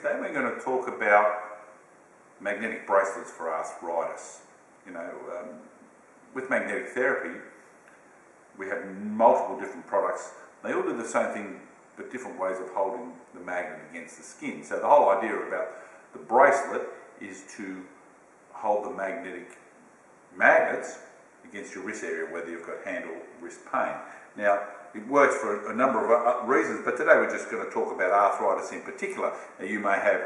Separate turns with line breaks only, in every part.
Today we're going to talk about magnetic bracelets for arthritis. With magnetic therapy, we have multiple different products. They all do the same thing, but different ways of holding the magnet against the skin. So the whole idea about the bracelet is to hold the magnets against your wrist area, whether you've got hand or wrist pain. Now, it works for a number of reasons, but today we're just going to talk about arthritis in particular. Now, you may have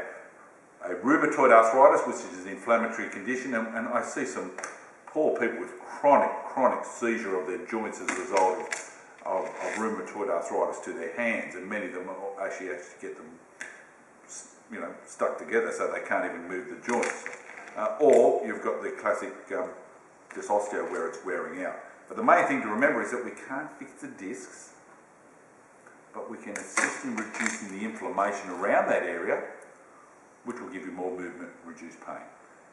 a rheumatoid arthritis, which is an inflammatory condition, and I see some poor people with chronic seizure of their joints as a result of rheumatoid arthritis to their hands, and many of them actually have to get them stuck together so they can't even move the joints. Or you've got the classic dysosteo where it's wearing out. But the main thing to remember is that we can't fix the discs, but we can assist in reducing the inflammation around that area, which will give you more movement and reduce pain.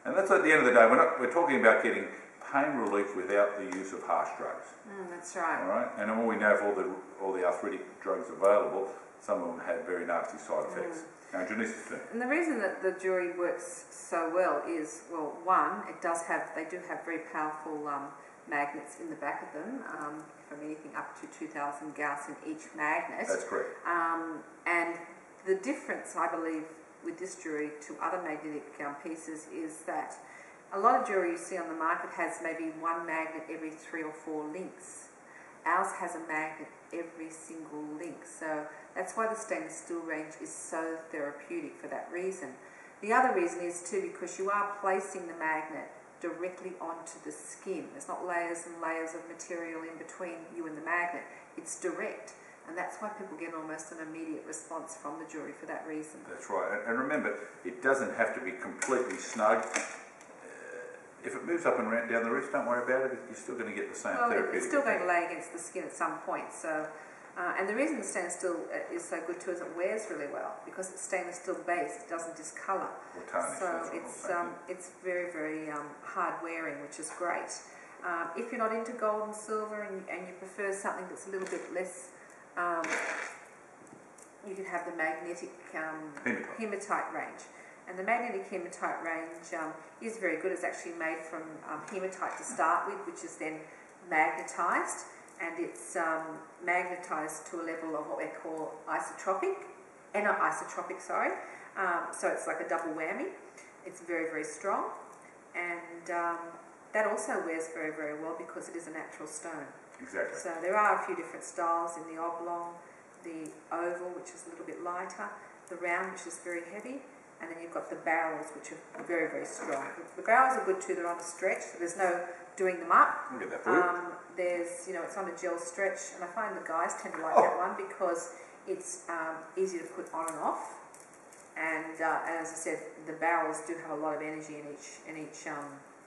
And that's at the end of the day, we're talking about getting pain relief without the use of harsh drugs.
That's right.
All right. And all we know of all the arthritic drugs available, some of them have very nasty side effects. Now, Janice's turn.
And the reason that the jewellery works so well is, well, one, they do have very powerful magnets in the back of them, from anything up to 2,000 Gauss in each magnet.
That's correct.
And the difference, I believe, with this jewellery to other magnetic pieces is that a lot of jewellery you see on the market has maybe one magnet every 3 or 4 links. Ours has a magnet every single link, so that's why the stainless steel range is so therapeutic for that reason. The other reason is too because you are placing the magnet directly onto the skin. There's not layers and layers of material in between you and the magnet. It's direct, and that's why people get almost an immediate response from the jewellery for that reason.
That's right, and remember, it doesn't have to be completely snug. If it moves up and around down the wrist, don't worry about it. You're still going to get the same therapeutic
it's still going to
effect.
lay against the skin at some point. So, and the reason the stainless steel is so good too is it wears really well because it's stainless steel based. It doesn't discolour.
Or tarnish.
So it's very, very hard wearing, which is great. If you're not into gold and silver and you prefer something that's a little bit less, you can have the magnetic hematite range. And the magnetic hematite range is very good. It's actually made from hematite to start with, which is then magnetised, and it's magnetised to a level of what we call anisotropic, sorry. So it's like a double whammy. It's very, very strong, and that also wears very, very well because it is a natural stone.
Exactly.
So there are a few different styles in the oblong, the oval, which is a little bit lighter, the round, which is very heavy, and then you've got the barrels, which are very, very strong. The barrels are good too. They're on a stretch, so there's no doing them up.
Look at that for you.
It's on a gel stretch, and I find the guys tend to like that one because it's easy to put on and off. And as I said, the barrels do have a lot of energy in each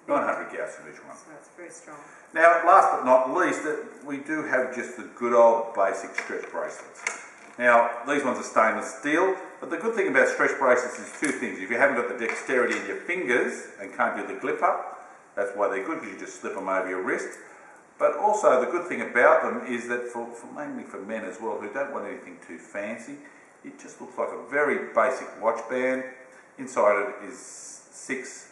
900 Gauss in each one.
So it's very strong.
Now, last but not least, we do have just the good old basic stretch bracelets. Now, these ones are stainless steel, but the good thing about stretch bracelets is two things. If you haven't got the dexterity in your fingers and can't do the grip up, that's why they're good, because you just slip them over your wrist. But also, the good thing about them is that, mainly for men as well, who don't want anything too fancy, it just looks like a very basic watch band. Inside it is 6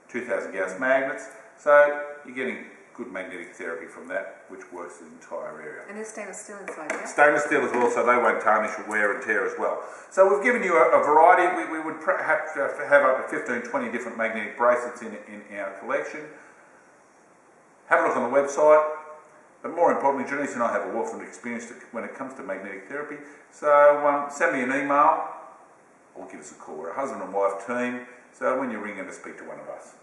2,000 Gauss magnets, so you're getting good magnetic therapy from that, which works the entire area.
And there's stainless steel inside, yeah?
Stainless steel as well, so they won't tarnish or wear and tear as well. So we've given you a variety. We would perhaps have up to 15, 20 different magnetic bracelets in our collection. Have a look on the website. But more importantly, Janice and I have a wealth of experience when it comes to magnetic therapy. So send me an email or give us a call. We're a husband and wife team, so when you ring in to speak to one of us.